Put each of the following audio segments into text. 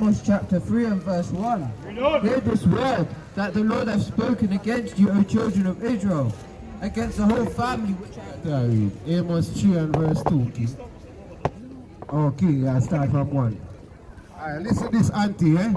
Amos chapter 3 and verse 1. Hear this word that the Lord hath spoken against you, O children of Israel, against the whole family which I have read. Amos 3 and verse 2, King. Okay, I start from 1. Alright, listen to this, Auntie, eh?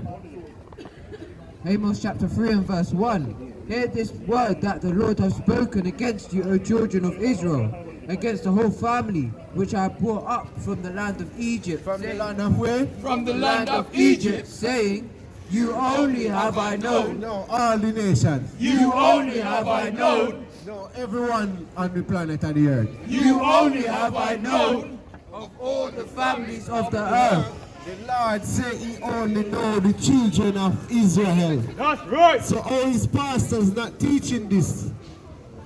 Amos chapter 3 and verse 1. Hear this word that the Lord hath spoken against you, O children of Israel, against the whole family which I have brought up from the land of Egypt. From the land of where? From the land of Egypt, saying, you only have I known. No, all the nations. You only have I known. No, everyone on the planet and the earth. You only have I known of all the families of the earth. The Lord said he only know the children of Israel. That's right. So all his pastors not teaching this,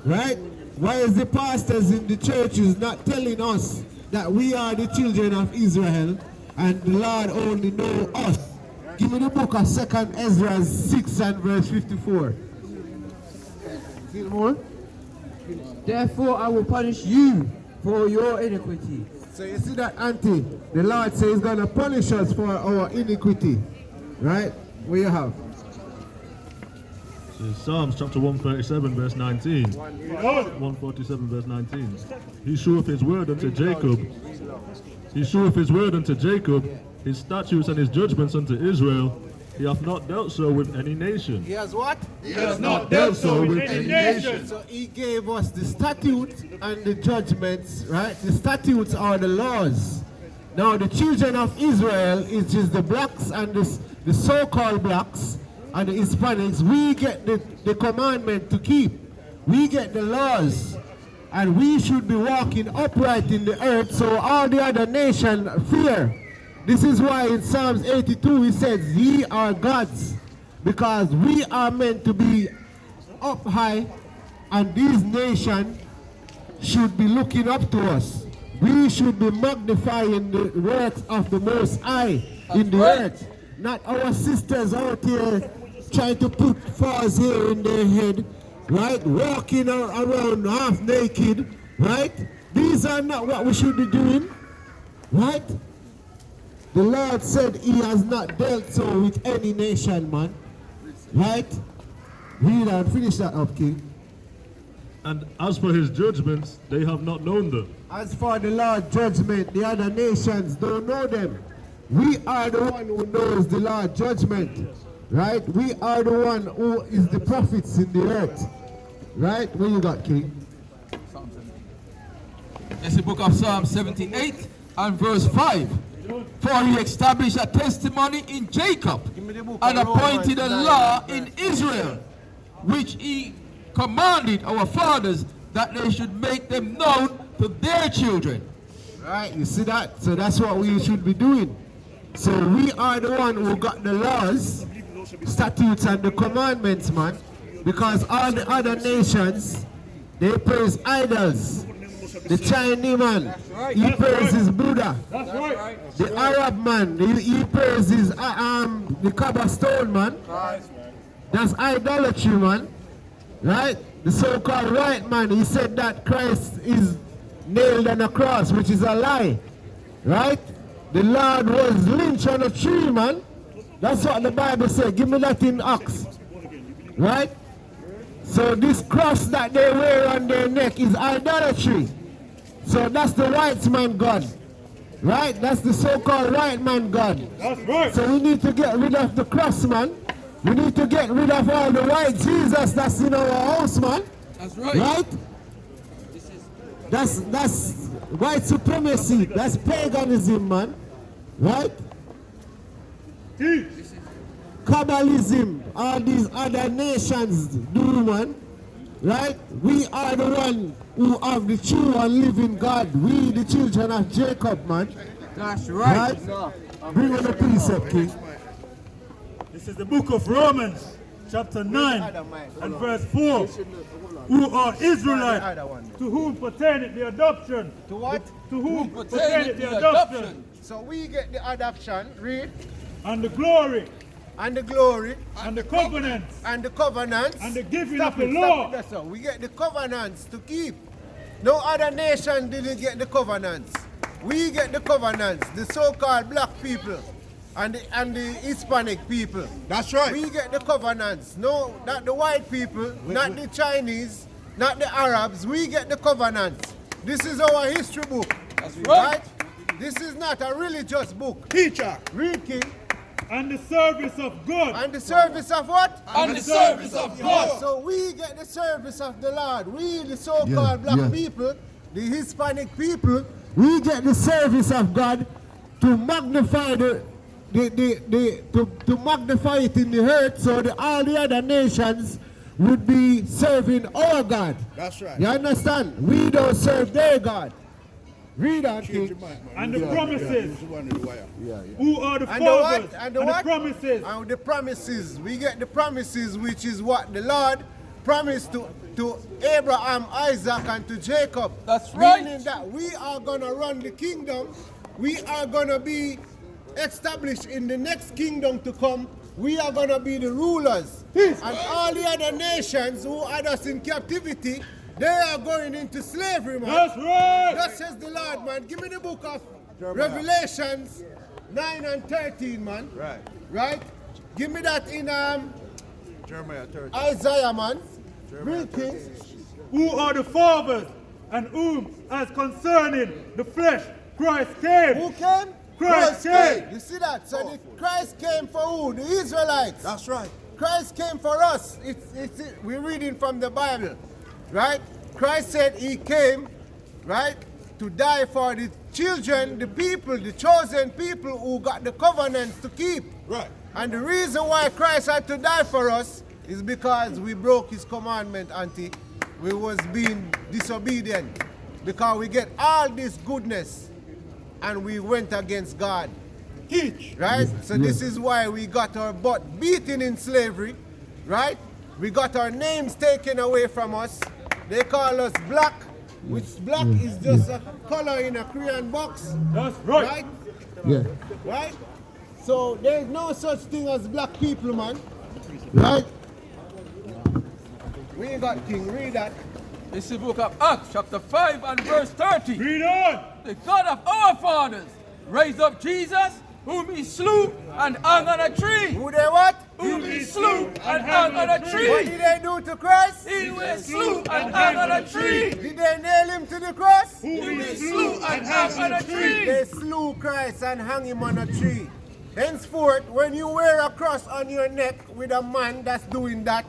right? Why is the pastors in the churches not telling us that we are the children of Israel and the Lord only know us? Give me the book of 2nd Ezra 6 and verse 54. See more? Therefore I will punish you for your iniquity. So you see that, Auntie? The Lord says he's going to punish us for our iniquity. Right? What you have? Psalms chapter 137 verse 19. 147 verse 19. He showeth his word unto Jacob. He showeth his word unto Jacob, his statutes and his judgments unto Israel. He hath not dealt so with any nation. He has what? He has not dealt so with any nation. So he gave us the statutes and the judgments, right? The statutes are the laws. Now the children of Israel, which is the blacks and the so-called blacks and the Hispanics, we get the commandment to keep. We get the laws. And we should be walking upright in the earth so all the other nations fear. This is why in Psalms 82 he says, ye are gods, because we are meant to be up high and these nations should be looking up to us. We should be magnifying the works of the Most High in the earth. Not our sisters out here trying to put false hair in their head, right? Walking around half naked, right? These are not what we should be doing, right? The Lord said he has not dealt so with any nation, man. Right? Read and finish that up, King. And as for his judgments, they have not known them. As for the Lord's judgment, the other nations don't know them. We are the one who knows the Lord's judgment. Right? We are the one who is the prophets in the earth. Right? What you got, King? It's the book of Psalm 78 and verse 5. For he established a testimony in Jacob and appointed a law in Israel, which he commanded our fathers that they should make them known to their children. Right, you see that? So that's what we should be doing. So we are the one who got the laws, statutes and the commandments, man. Because all the other nations, they praise idols. The Chinese man, he praises Buddha. That's right. The Arab man, he praises the Kaaba stone, man. That's idolatry, man. Right? The so-called white man, he said that Christ is nailed on a cross, which is a lie. Right? The Lord was lynched on a tree, man. That's what the Bible said. Give me that in Acts. Right? So this cross that they wear on their neck is idolatry. So that's the white man God. Right? That's the so-called white man God. That's right. So we need to get rid of the cross, man. We need to get rid of all the white Jesus that's in our house, man. That's right. Right? That's white supremacy. That's paganism, man. Right? Kabbalism, all these other nations do, man. Right? We are the one who have the true and living God. We, the children of Jacob, man. That's right. Bring on the precept, King. This is the book of Romans, chapter 9 and verse 4. Who are Israelites, to whom pertaineth the adoption. To what? To whom pertaineth the adoption. So we get the adoption, read. And the glory. And the glory. And the covenants. And the covenants. And the giving of the law. So we get the covenants to keep. No other nation didn't get the covenants. We get the covenants, the so-called black people. and the Hispanic people. That's right. We get the covenants. No, not the white people, not the Chinese, not the Arabs. We get the covenants. This is our history book. That's right. This is not a religious book. Teacher. Read, King. And the service of God. And the service of what? And the service of God. So we get the service of the Lord. We, the so-called black people, the Hispanic people, we get the service of God to magnify to magnify it in the earth, so all the other nations would be serving our God. That's right. You understand? We don't serve their God. Read on, King. And the promises. Yeah. Who are the And the fathers? what? And the what? promises. And the promises. We get the promises, which is what the Lord promised to Abraham, Isaac, and to Jacob. That's right. Meaning that we are going to run the kingdom. We are going to be established in the next kingdom to come. We are going to be the rulers. And all the other nations who had us in captivity, they are going into slavery, man. That's right. Thus says the Lord, man. Give me the book of Revelations 9 and 13, man. Right. Right? Give me that in Jeremiah 30. Isaiah, man. Read, King. Who are the fathers, and whom, as concerning the flesh, Christ came. Who came? Christ came. You see that? So the Christ came for who? The Israelites. That's right. Christ came for us. We're reading from the Bible, right? Christ said he came, right, to die for the children, the people, the chosen people who got the covenants to keep. Right. And the reason why Christ had to die for us is because we broke his commandment, auntie. We was being disobedient. Because we get all this goodness and we went against God. Teach. Right? So this is why we got our butt beaten in slavery. Right? We got our names taken away from us. They call us black, which black is just a color in a crayon box. That's right. Right? Yeah. Right? So there's no such thing as black people, man. Right? We ain't got king. Read that. This is the book of Acts, chapter 5 and verse 30. Read on. The God of our fathers raised up Jesus, whom he slew and hung on a tree. Who they what? Whom he slew and hung on a What tree. did they do to Christ? He was slew and hung on a tree. Did they nail him to the cross? He was slew and hung on a tree. They slew Christ and hung him on a tree. Henceforth, when you wear a cross on your neck with a man that's doing that,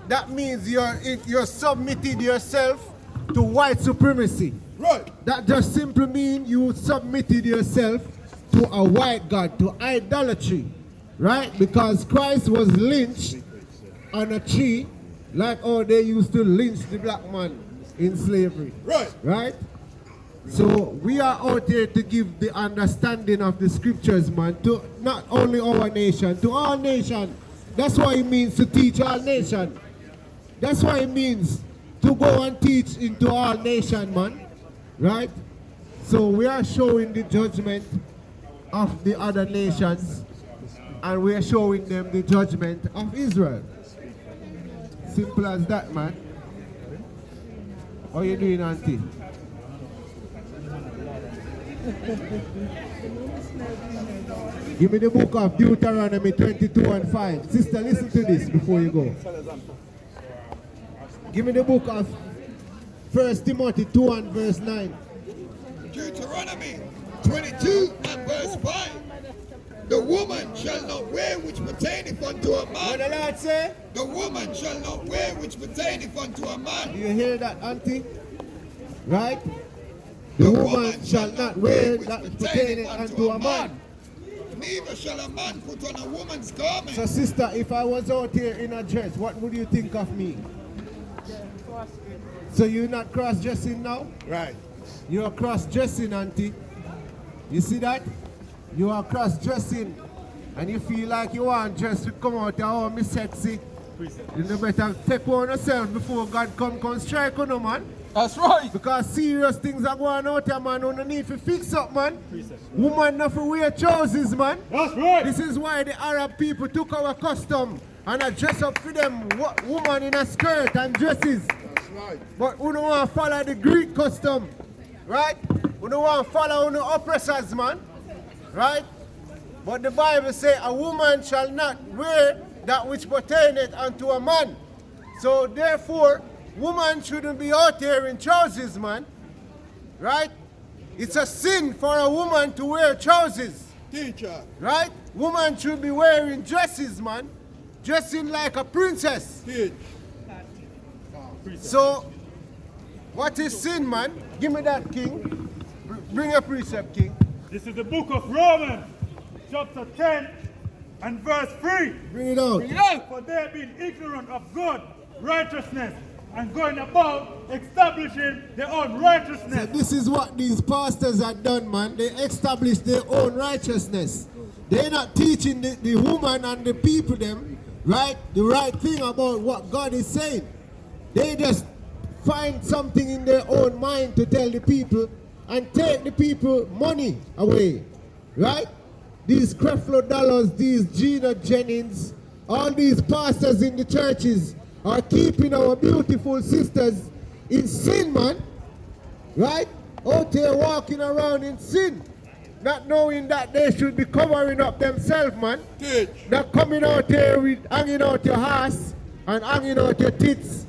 that means you're submitted yourself to white supremacy. Right. That just simply means you submitted yourself to a white god, to idolatry. Right? Because Christ was lynched on a tree like how they used to lynch the black man in slavery. Right. Right? So we are out here to give the understanding of the scriptures, man, to not only our nation, to all nations. That's what it means to teach all nations. That's what it means to go and teach into all nations, man. Right? So we are showing the judgment of the other nations, and we are showing them the judgment of Israel. Simple as that, man. How you doing, auntie? Give me the book of Deuteronomy 22 and 5. Sister, listen to this before you go. Give me the book of 1 Timothy 2 and verse 9. Deuteronomy 22 and verse 5. The woman shall not wear which pertaineth unto a What man. the Lord say? The woman shall not wear which pertaineth unto a Do man. you hear that, auntie? Right? The woman shall not wear that pertaining unto a man. Neither shall a man put on a woman's garment. So sister, if I was out here in a dress, what would you think of me? So you're not cross-dressing now? Right. You're cross-dressing, auntie. You see that? You are cross-dressing. And you feel like you want dress to come out here, oh, me sexy. You know better take on yourself before God come strike on you, man. That's right. Because serious things are going out here, man. You don't need to fix up, man. Woman not to wear trousers, man. That's right. This is why the Arab people took our custom and I dress up for them woman in a skirt and dresses. That's right. But we don't want to follow the Greek custom, right? We don't want to follow the oppressors, man, right? But the Bible says a woman shall not wear that which pertaineth unto a man. So therefore, woman shouldn't be out there in trousers, man. Right? It's a sin for a woman to wear trousers. Teacher. Right? Woman should be wearing dresses, man. Dressing like a princess. Teach. So, what is sin, man? Give me that, King. Bring a precept, King. This is the book of Romans, chapter 10 and verse 3. Bring it out. Bring it out. For they being ignorant of God, righteousness, and going about establishing their own righteousness. This is what these pastors have done, man. They established their own righteousness. They're not teaching the woman and the people them, right, the right thing about what God is saying. They just find something in their own mind to tell the people and take the people money away, right? These Creflo Dollars, these Gina Jennings, all these pastors in the churches are keeping our beautiful sisters in sin, man, right? Out there walking around in sin, not knowing that they should be covering up themselves, man. Teach. Not coming out there with hanging out your ass and hanging out your tits,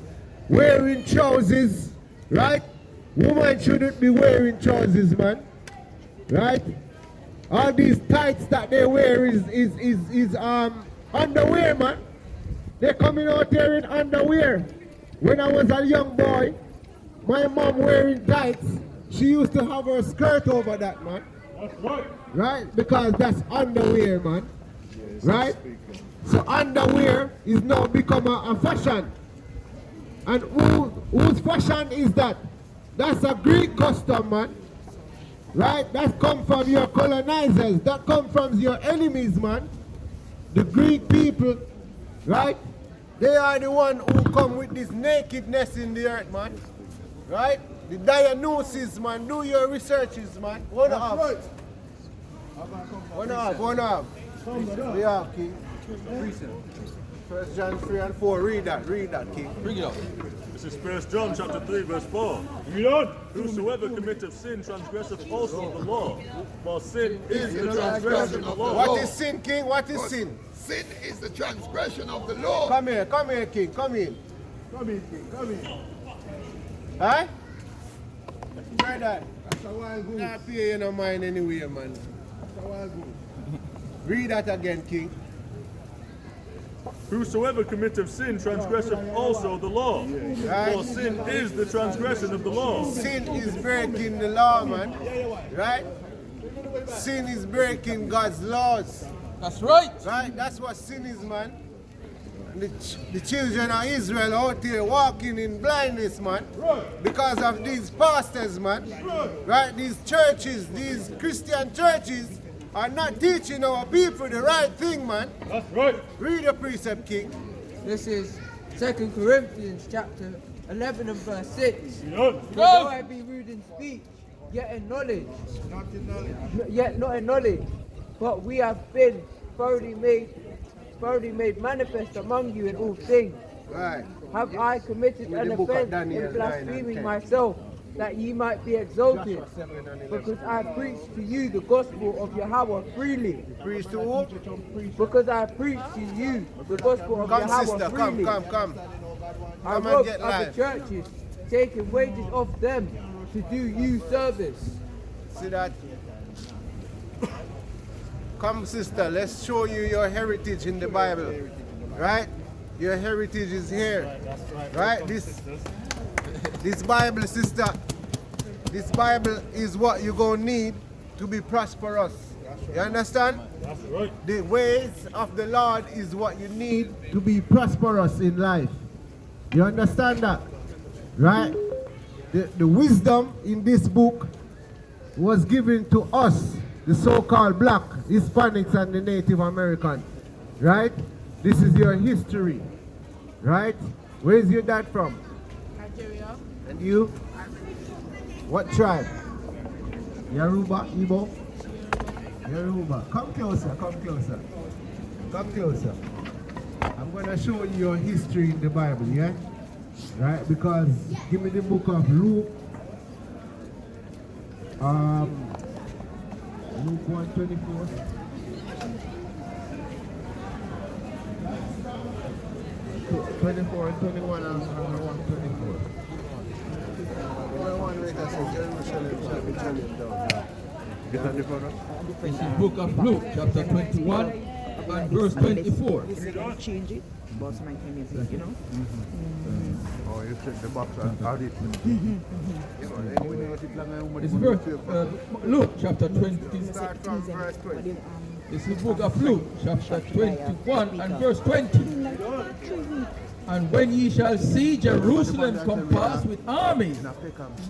wearing trousers, right? Women shouldn't be wearing trousers, man, right? All these tights that they wear is underwear, man. They're coming out there in underwear. When I was a young boy, my mom wearing tights, she used to have her skirt over that, man. That's right. Right? Because that's underwear, man. Right? So underwear is now become a fashion. And whose fashion is that? That's a Greek custom, man. Right? That come from your colonizers. That come from your enemies, man. The Greek people, right? They are the one who come with this nakedness in the earth, man. Right? The diagnosis, man. Do your researches, man. One up. One up. Yeah, King. 1 John 3 and 4. Read that, King. Bring it up. This is 1 John chapter 3 verse 4. You know? Whosoever committeth sin transgresseth also the law. For sin is the transgression of the law. What is sin, King? What is sin? Sin is the transgression of the law. Come here, King. Come in. Come in, King. Come in. Huh? Try that. That's a while good. Not pay you no mind anyway, man. That's a while good. Read that again, King. Whosoever committeth sin transgresseth also the law. Right? For sin is the transgression of the law. Sin is breaking the law, man. Right? Sin is breaking God's laws. That's right. Right? That's what sin is, man. And the children of Israel out here walking in blindness, man. Because of these pastors, man. Right? These churches, these Christian churches are not teaching our people the right thing, man. That's right. Read the precept, King. This is 2 Corinthians chapter 11 and verse 6. You know? Though I be rude in speech, yet in knowledge. Yet not in knowledge. But we have been thoroughly made manifest among you in all things. Right. Have I committed With an the book of offense Daniel 9 in and blaspheming 10. myself, that ye might be exalted? Because I preached to you the gospel of Yahawah freely. Preach to who? Because I preached to you the gospel of Come, Yahawah sister. freely. Come. I Come and wrote get other live. churches, taking wages off them to do you service. See that? Come, sister, let's show you your heritage in the Bible. Right? Your heritage is here. Right? This Bible, sister, this Bible is what you're going to need to be prosperous. You understand? That's right. The ways of the Lord is what you need to be prosperous in life. You understand that? Right? The wisdom in this book was given to us, the so-called black, Hispanics and the Native American. Right? This is your history. Right? Where's your dad from? Nigeria. And you? What tribe? Yoruba, Igbo? Yoruba. Come closer. Come closer. I'm going to show you your history in the Bible, yeah? Right? Because, give me the book of Luke. Luke 1:24. 24 and 21 and 124. This is book of Luke, chapter 21 and verse 24. Change it. Boss man came in, you know. Oh, you check the box and add it. This is Luke chapter 20. Start from verse 20. This is book of Luke chapter 21 and verse 20. And when ye shall see Jerusalem compassed with armies,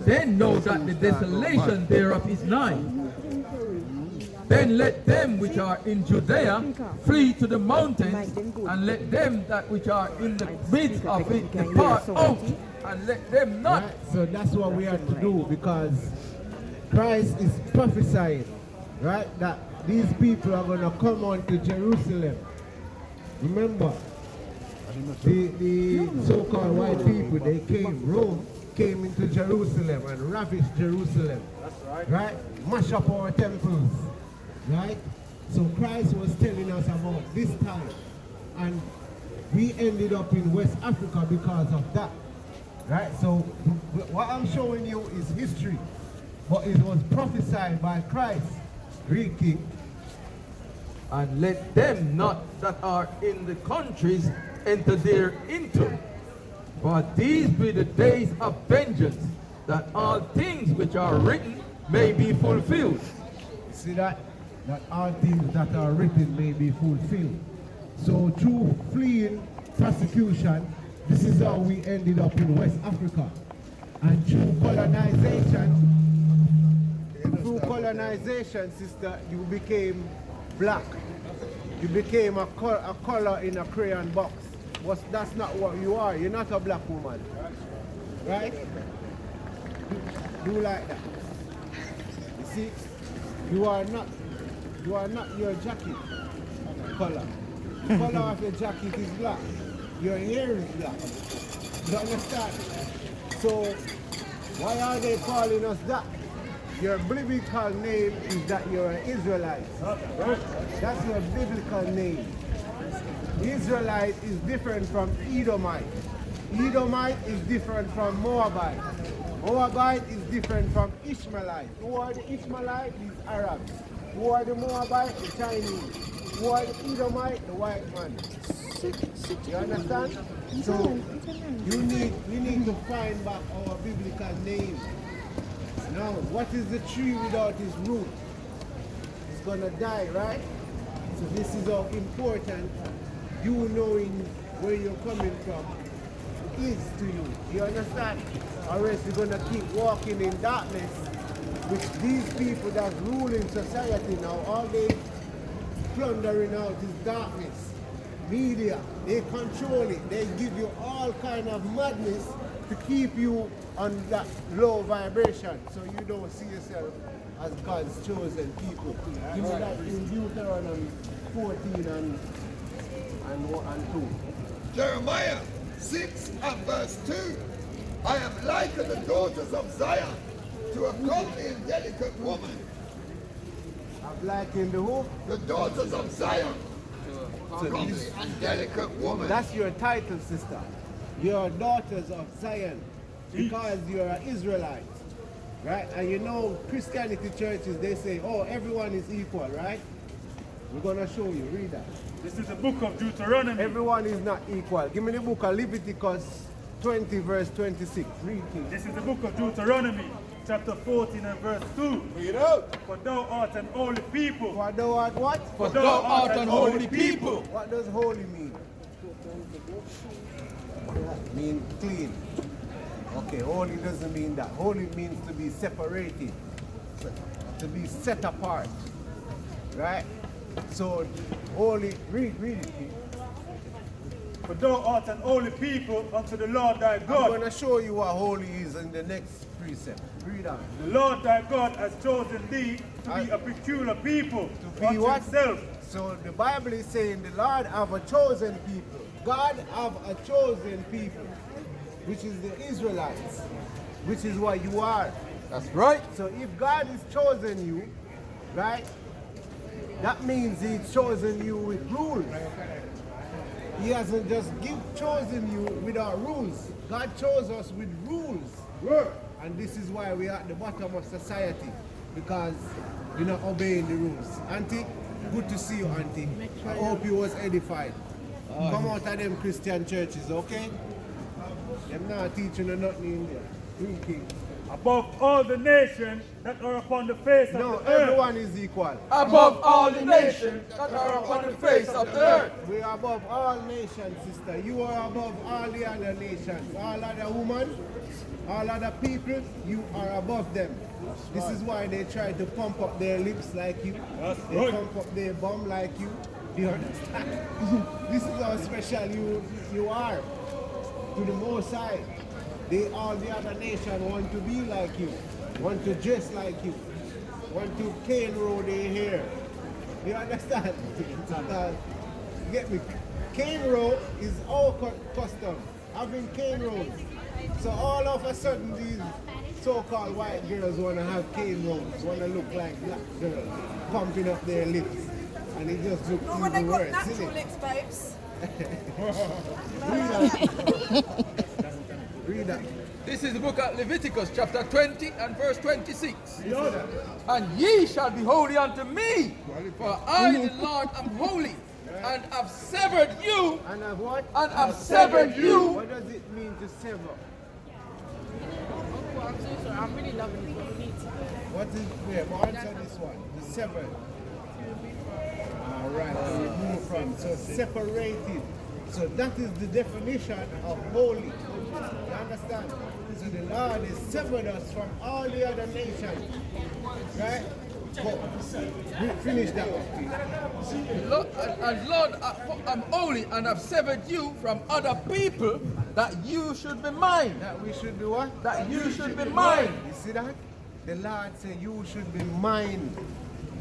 then know that the desolation thereof is nigh. Then let them which are in Judea flee to the mountains, and let them that which are in the midst of it depart out, and let them not. Right? So that's what we have to do, because Christ is prophesying, right, that these people are going to come on to Jerusalem. Remember, the so-called white people, they Rome came into Jerusalem and ravished Jerusalem. Right? Mash up our temples. Right? So Christ was telling us about this time. And we ended up in West Africa because of that. Right? So what I'm showing you is history. But it was prophesied by Christ. Read, King. And let them not that are in the countries enter thereinto. For these be the days of vengeance, that all things which are written may be fulfilled. See that? That all things that are written may be fulfilled. So through fleeing persecution, this is how we ended up in West Africa. And through colonization, sister, you became black. You became a color in a crayon box. But that's not what you are. You're not a black woman. Right? Do like that. You see? You are not your jacket color. The color of your jacket is black. Your hair is black. You understand? So why are they calling us that? Your biblical name is that you're an Israelite. Right? That's your biblical name. Israelite is different from Edomite. Edomite is different from Moabite. Moabite is different from Ishmaelite. Who are the Ishmaelites? These Arabs. Who are the Moabite? The Chinese. Who are the Edomite? The white man. You understand? So we need to find back our biblical name. Now, what is the tree without its root? It's gonna die, right? So this is how important you knowing where you're coming from is to you. You understand? Or else you're gonna keep walking in darkness with these people that's ruling society now. All they plundering out is darkness. Media, they control it. They give you all kind of madness to keep you on that low vibration, so you don't see yourself as God's chosen people. Give me that in Deuteronomy 14 and 2. Jeremiah 6 and verse 2. I am like the daughters of Zion to a comely and delicate woman. I'm liking the who? The daughters of Zion. Comely and delicate woman. That's your title, sister. You're daughters of Zion because you're an Israelite, right? And you know, Christianity churches, they say, oh, everyone is equal, right? We're going to show you. Read that. This is the book of Deuteronomy. Everyone is not equal. Give me the book of Leviticus 20 verse 26. Read, please. This is the book of Deuteronomy, chapter 14 and verse 2. Read out. For thou art an holy people. For thou art what? For thou art an holy people. What does holy mean? Mean clean. Okay, holy doesn't mean that. Holy means to be separated, to be set apart, right? So, holy, read it. For thou art an holy people unto the Lord thy I'm God. going to show you what holy is in the next precept. Read on. The Lord thy God has chosen thee to be a peculiar people To be unto what? himself. So the Bible is saying the Lord have a chosen people. God have a chosen people, which is the Israelites, which is what you are. That's right. So if God has chosen you, right, that means he's chosen you with rule. He He hasn't just chosen you without rules. God chose us with rules. And this is why we are at the bottom of society, because we're not obeying the rules. Auntie, good to see you, Auntie. I hope you was edified. Come out of them Christian churches, okay? Them not teaching you nothing in there. Drinking. Above all the nations that are upon the face of No, the earth. everyone is equal. Above all the nations that are upon the face of the earth. We are above all nations, sister. You are above all the other nations. All other women, all other people, you are above them. This is why they try to pump up their lips like you. They pump up their bum like you. Do you understand? This is how special you are to the Most High. All the other nations want to be like you, want to dress like you, want to cane roll their hair. Do you understand? Get me? Cane roll is our custom, having cane rolls. So all of a sudden these so-called white girls want to have cane rolls, want to look like black girls, pumping up their lips. And it just looks When they even got worse, natural isn't lips, it? babes. Read that. This is the book of Leviticus, chapter 20 and verse 26. And ye shall be holy unto me, for I, the Lord, am holy, and have severed you. And have what? And have severed you. What does it mean to sever? I'm really loving it. What we need to do. What is there? Answer this one. The severed. Alright, to remove from. So separated. So that is the definition of holy. You understand? So the Lord has severed us from all the other nations. Right? Finish that one, please. And Lord, I'm holy and have severed you from other people, that you should be mine. That we should do what? That you should be mine. You see that? The Lord said you should be mine.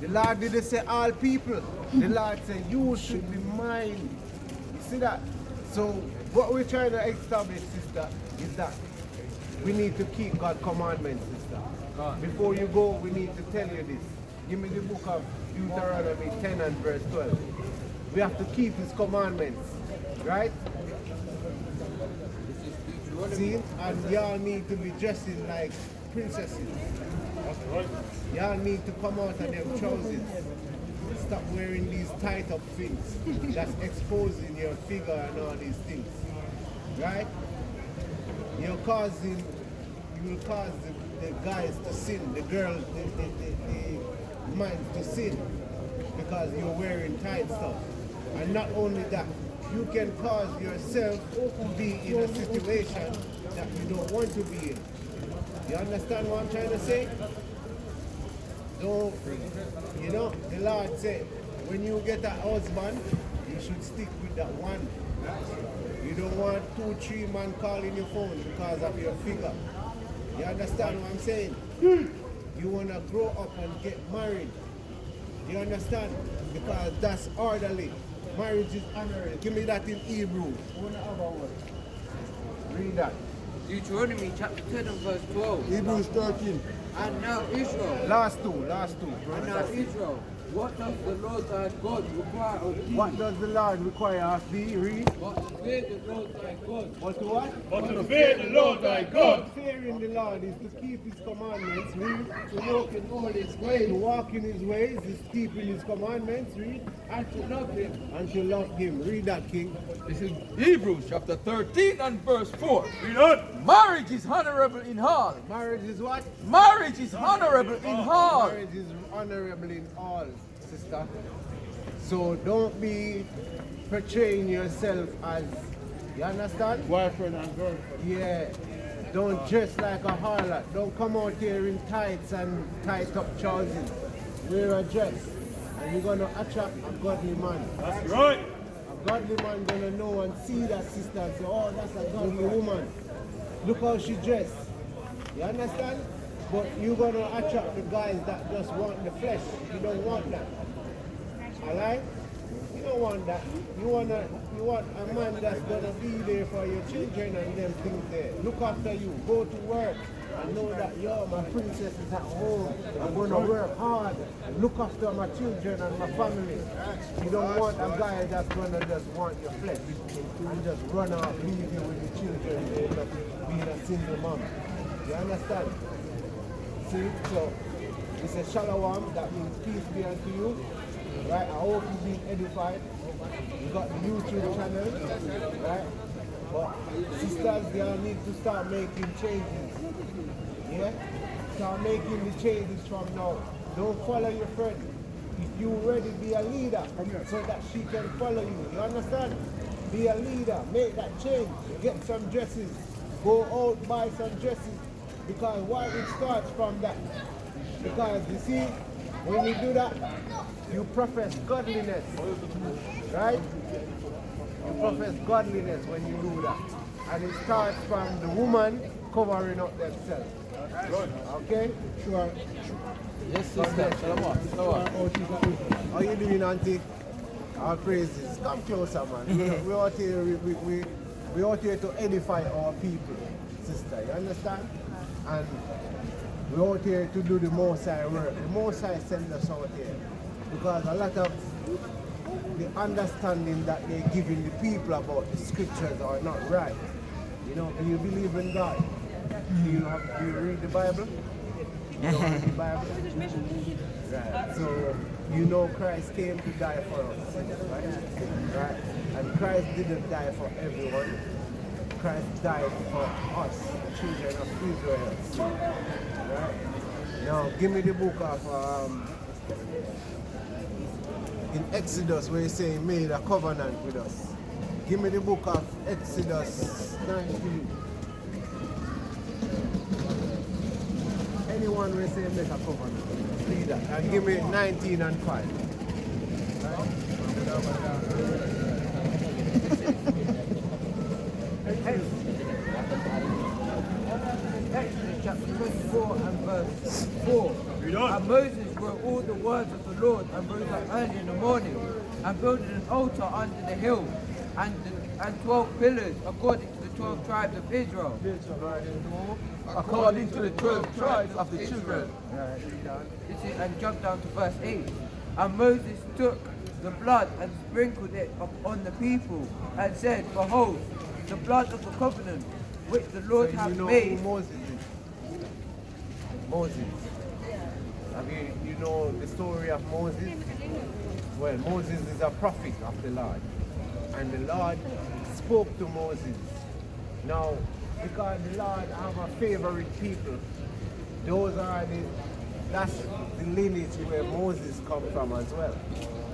The Lord didn't say all people. The Lord said you should be mine. You see that? So what we're trying to establish, sister, is that we need to keep God's commandments, sister. Before you go, we need to tell you this. Give me the book of Deuteronomy 10 and verse 12. We have to keep His commandments, right? See? And y'all need to be dressing like princesses. Y'all need to come out of them trousers. Stop wearing these tight up things that's exposing your figure and all these things. Right? You will cause the guys to sin, the girls, the minds to sin, because you're wearing tight stuff. And not only that, you can cause yourself to be in a situation that you don't want to be in. You understand what I'm trying to say? Don't, you know, the Lord said, when you get a husband, you should stick with that one. You don't want 2-3 men calling your phone because of your figure. You understand what I'm saying? You want to grow up and get married. You understand? Because that's orderly. Marriage is honorable. Give me that in Hebrew. Read that. Deuteronomy chapter 10 and verse 12. Hebrews 13. And now Israel. Last two. And now Israel. What does the Lord thy God require of thee? What does the Lord require of thee? Read. But to fear the Lord thy God. What to what? But to fear the Lord thy God. Fearing the Lord is to keep His commandments. Read. To walk in all his ways. To walk in His ways is keeping His commandments. Read. And to love him. And to love Him. Read that, King. This is Hebrews chapter 13 and verse 4. Read on. Marriage is honorable in all. Marriage is what? Marriage is honorable in all. Marriage is honorable in all, sister. So don't be portraying yourself as, you understand? Boyfriend and girlfriend. Yeah. Don't dress like a harlot. Don't come out here in tights and tight up trousers. Wear a dress. And you're going to attract a godly man. That's right. A godly man going to know and see that sister and say, oh, that's a godly woman. Look how she dressed. You understand? But you're going to attract the guys that just want the flesh. You don't want that. Alright? You don't don't want that. You want a man that's gonna be there for your children and them things there. Look after you. Go to work. I know that, yo, my princess is at home. I'm going to work hard and look after my children and my family. You don't want a guy that's going to just want your flesh and just run out, leave you with your children and end up being a single mom. You understand? See? So, it's a shalom, that means peace be unto you. Right? I hope you've been edified. You got the YouTube channel, right? But sisters, they all need to start making changes. Yeah? Start making the changes from now. Don't follow your friend. If you ready, be a leader so that she can follow you. You understand? Be a leader. Make that change. Get some dresses. Go out, buy some dresses. Because why it starts from that? Because you see, when you do that, you profess godliness. Right? You profess godliness when you do that. And it starts from the woman covering up themselves. Okay? Sure. Yes, sister. How you doing, auntie? Our praises. Come closer, man. We're out here, we out here to edify our people, sister. You understand? And we're out here to do the Most High work. The Most High sent us out here because a lot of the understanding that they're giving the people about the scriptures are not right. You know, do you believe in God? Do you read the Bible? You don't read the Bible? Right. So you know Christ came to die for us, right? Right. And Christ didn't die for everyone. Christ died for us, the children of Israel. Right? Now give me the book of in Exodus where he say he made a covenant with us. Give me the book of Exodus 19. Anyone will say make a covenant. Read that. And give me 19 and 5. Exodus chapter 24 and verse 4. And Moses wrote all the words of the Lord and rose up early in the morning and built an altar under the hill and 12 pillars according to the 12 tribes of Israel. According to the 12 tribes of the children. And jump down to verse 8. And Moses took the blood and sprinkled it upon the people and said, Behold, the blood of the covenant which the Lord hath made. Who Moses is? Moses. You know the story of Moses? Well, Moses is a prophet of the Lord. And the Lord spoke to Moses. Now, because the Lord have a favorite people, that's the lineage where Moses come from as well.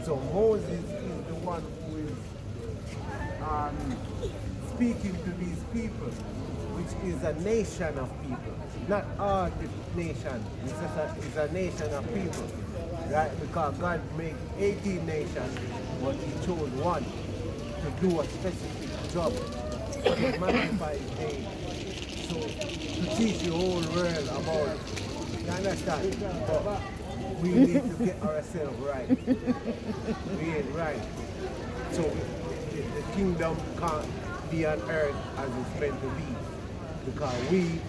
So Moses is the one who is speaking to these people, which is a nation of people. Not all the nation, it's a nation of people. Right? Because God made 18 nations, but he chose one to do a specific job. To magnify his name. So to teach the whole world about it. You understand? But we need to get ourselves right. We ain't right. So the kingdom can't be on earth as it's meant to be. Because we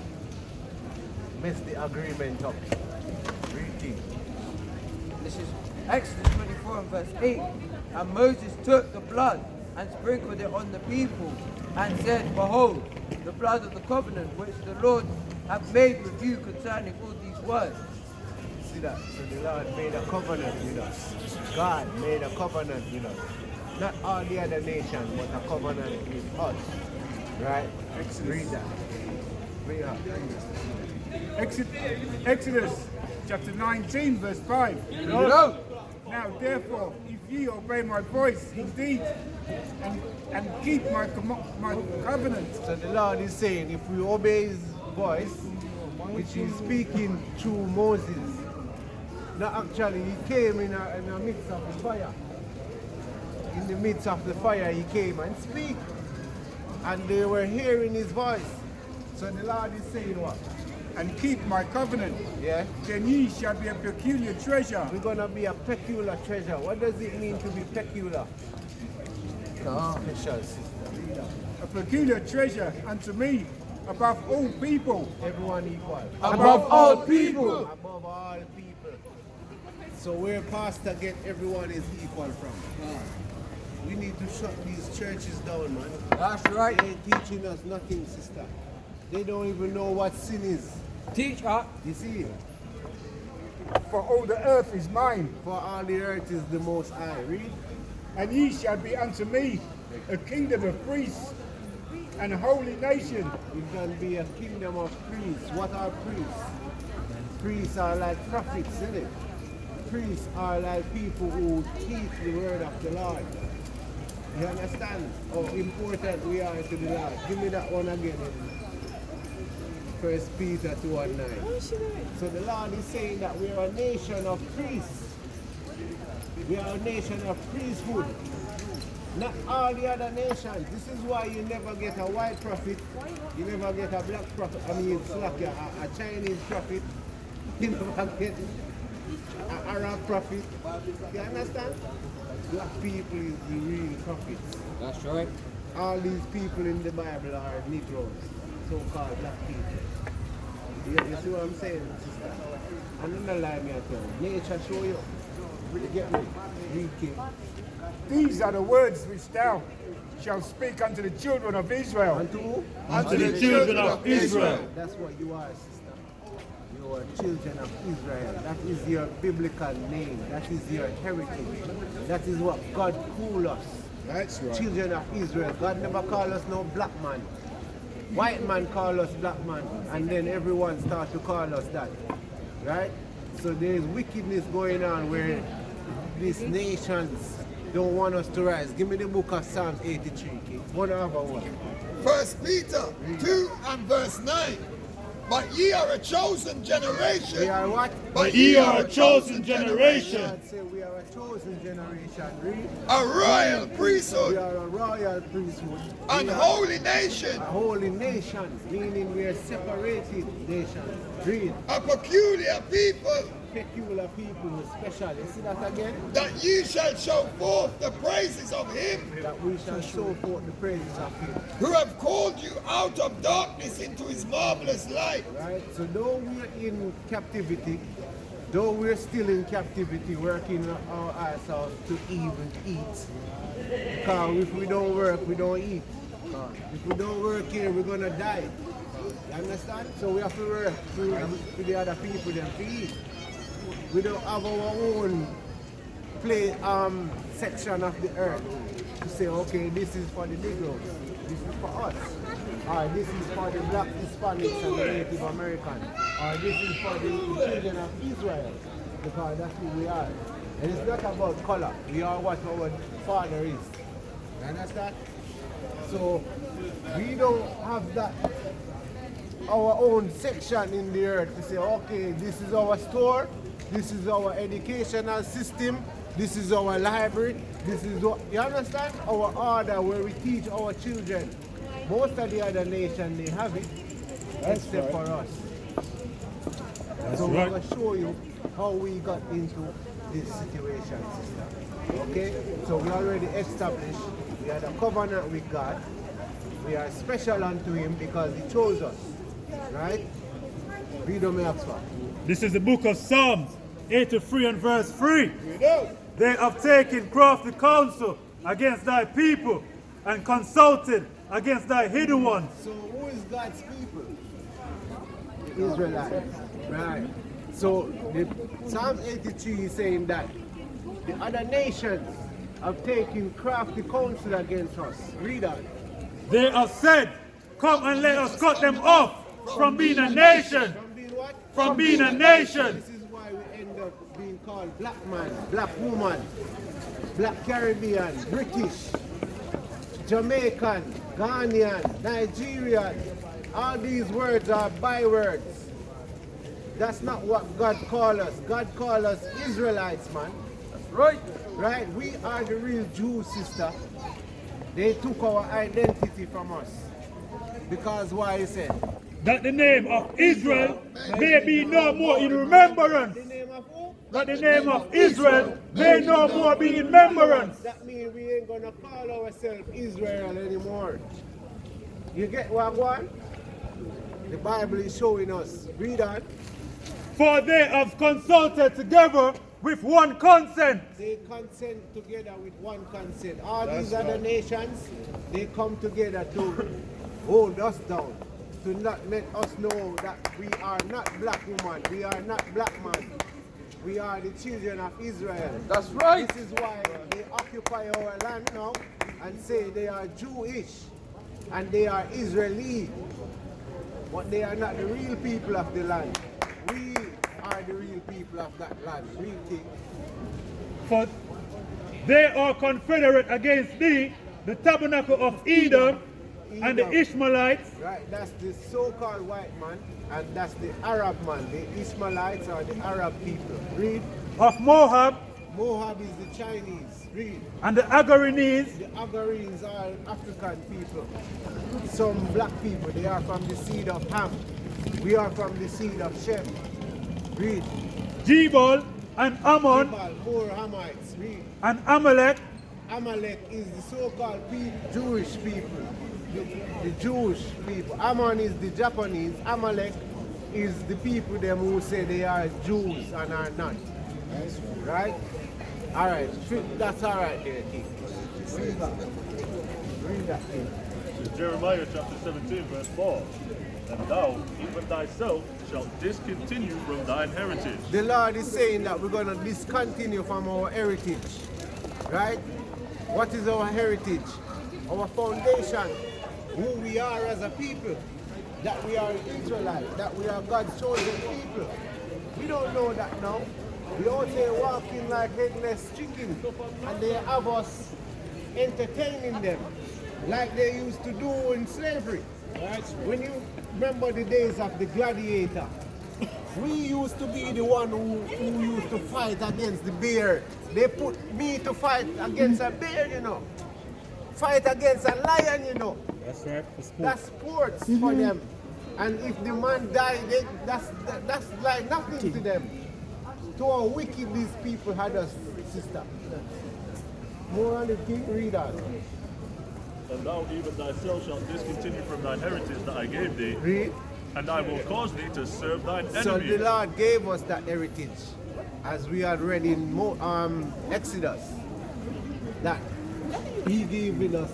messed the agreement up. Read. This is Exodus 24 and verse 8. And Moses took the blood and sprinkled it on the people and said, Behold, the blood of the covenant which the Lord hath made with you concerning all these words. See that? So the Lord made a covenant with us. God made a covenant with us. Not all the other nations, but a covenant with us. Right? Read that. Read that. Exodus chapter 19 verse 5. Go. Now therefore, if ye obey my voice indeed, and keep my covenant. So the Lord is saying, if we obey his voice, which is speaking through Moses, now actually he came in the midst of the fire. In the midst of the fire he came and speak. And they were hearing his voice. So the Lord is saying what? And keep my covenant. Yeah. Then ye shall be a peculiar treasure. We're going to be a peculiar treasure. What does it mean to be peculiar? Special sister. A peculiar treasure unto me above all people. Everyone equal. Above all people. Above all people. So where pastor get everyone is equal from. We need to shut these churches down, man. That's right. They ain't teaching us nothing, sister. They don't even know what sin is. Teach us. You see? For all the earth is mine, For all the earth is the most high. Read. and ye shall be unto me a kingdom of priests and a holy nation. You can be a kingdom of priests. What are priests? Priests are like prophets, isn't it? Priests are like people who teach the word of the Lord. You understand how important we are to the Lord? Give me that one again. 1 Peter 2:9. So the Lord is saying that we are a nation of priests. We are a nation of priesthood. Not all the other nations. This is why you never get a white prophet. You never get a black prophet. I mean, it's like a Chinese prophet. You never get an Arab prophet. You understand? Black people is the real prophets. That's right. All these people in the Bible are Negroes, so-called black people. You see what I'm saying, sister? And don't lie me at all. Nature show you. You get me? Read King. These are the words which thou shalt speak unto the children of Israel. Unto who? Unto the children of Israel. That's what you are, sister. You are children of Israel. That is your biblical name. That is your heritage. That is what God called us. That's right. Children of Israel. God never called us no black man. White man call us black man, and then everyone start to call us that, right? So there's wickedness going on where these nations don't want us to rise. Give me the book of Psalms 83, King. One other one. 1 Peter 2 and verse 9. But ye are a chosen generation. We are what? But Ye are a chosen generation. God say we are a chosen generation. Read. A royal We priesthood. are a royal priesthood. And We are holy nation. a holy nation, meaning we are separated nation. Read. A peculiar people. Peculiar people, special. You see that again? That ye shall show forth the praises of him That we shall show forth the praises of him. who have called you out of darkness into his marvelous light. Right? So though we're in captivity, though we're still in captivity, working our ass off to even eat. Because if we don't work, we don't eat. If we don't work here, we're gonna die. You understand? So we have to work for the other people them to eat. We don't have our own section of the earth to say, okay, this is for the Negroes, this is for us, or this is for the black Hispanics and the Native Americans, or this is for the children of Israel, because that's who we are. And it's not about color. We are what our Father is. You understand? So we don't have that our own section in the earth to say, okay, this is our store, this is our educational system, this is our library, this is what, you understand? Our order where we teach our children. Most of the other nations, they have it, except for us. So right. we're going to show you how we got into this situation, sister. Okay? So we already established, we had a covenant with God. We are special unto him because he chose us. Right? Read on me, Oxford. This is the book of Psalms 83 and verse 3. They have taken crafty counsel against thy people and consulted against thy hidden ones. So who is God's people? The Israelites. Right. So the Psalm 83 is saying that the other nations have taken crafty counsel against us. Read that. They have said, come and let us cut them off from being a nation. From being what? From being a nation. This is why we end up being called black man, black woman, black Caribbean, British, Jamaican, Ghanaian, Nigerian. All these words are bywords. That's not what God called us. God called us Israelites, man. That's right. Right? We are the real Jews, sister. They took our identity from us. Because why he said? That the name of Israel may be no more in remembrance. The name of who? that the name of Israel may no more be in remembrance. That means we ain't gonna call ourselves Israel anymore. You get what I want? The Bible is showing us. Read on. For they have consulted together with one consent. They consent together with one consent. All these other nations, they come together to hold us down, to not let us know that we are not black woman, we are not black man. We are the children of Israel. That's right. This is why they occupy our land now and say they are Jewish and they are Israeli. But they are not the real people of the land. We are the real people of that land. Real king. For they are confederate against thee, the tabernacle of Edom, and the Ishmaelites. Right, that's the so-called white man, and that's the Arab man. The Ishmaelites are the Arab people. Read. Of Moab. Moab is the Chinese. Read. And the Agarenes. The Agarenes are African people. Some black people, they are from the seed of Ham. We are from the seed of Shem. Read. Jebal and Ammon. Jebal, more Hamites. Read. And Amalek. Amalek is the so-called Jewish people. The Jewish people. Ammon is the Japanese. Amalek is the people them who say they are Jews and are not. Right? Alright, that's alright there, King. Read that, King. Jeremiah chapter 17, verse 4. And thou, even thyself, shalt discontinue from thine heritage. The Lord is saying that we're going to discontinue from our heritage. Right? What is our heritage? Our foundation. Who we are as a people. That we are Israelites. That we are God's chosen people. We don't know that now. We out here walking like headless chickens. And they have us entertaining them. Like they used to do in slavery. When you remember the days of the gladiator, we used to be the one who used to fight against the bear. They put me to fight against a bear, you know. Fight against a lion, you know. That's right. That's sports for them. And if the man died, that's like nothing to them. To how wicked these people had us, sister. More on the king, read on. And thou even thyself shalt discontinue from thine heritage that I gave thee. Read. And I will cause thee to serve thine enemies. So the Lord gave us that heritage, as we had read in Exodus, that He gave us